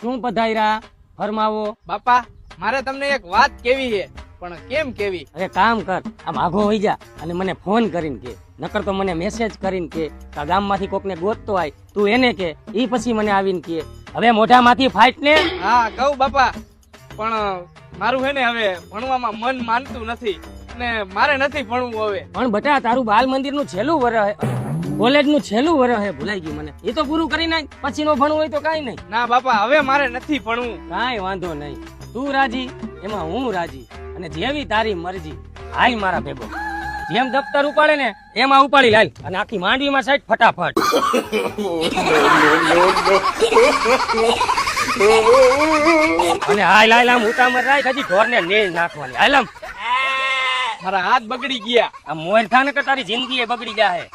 શું પધાર્યા? ફરમાવો. બાપા મારે તમને એક વાત કેવી છે, પણ કેમ કેવી? અરે કામ કર, આમ આઘો હોઈ જા અને મને ફોન કરીને કે, નકર તો મને મેસેજ કરીને કે ગામમાંથી કોકને ગોતતો આય, તું એને કે, ઈ પછી મને આવીને કે. હવે મોઢામાંથી ફાઈટ ને. હા કહું બાપા, પણ મારું હે ને હવે ભણવામાં મન માનતું નથી ને મારે નથી ભણવું હવે. પણ બટા તારું બાલ મંદિર નું છેલ્લું વર્ષ, કોલેજ નું છેલ્લું વર્ષ હે, ભૂલાઈ ગયું મને. એ તો પૂરું કરી નાખ, પછી નો ભણવું હોય તો કઈ નહીં. ના બાપા હવે મારે નથી ભણવું. કાંઈ વાંધો નહીં, તું રાજી એમાં હું રાજી, અને જેવી તારી મરજી. હાલ મારા ભેગો, જેમ દફતર ઉપાડે ને એમાં ઉપાડી લાલ, અને આખી માંડવીમાં સાઈડ ફટાફટ. અને હાલ હાલ આમ ઉતામર રાખ, હજી ઢોરને નેલ નાખવાની. હાલ આમ. મારા હાથ બગડી ગયા. આ મોર થા ને કે તારી જિંદગી એ બગડી જાય.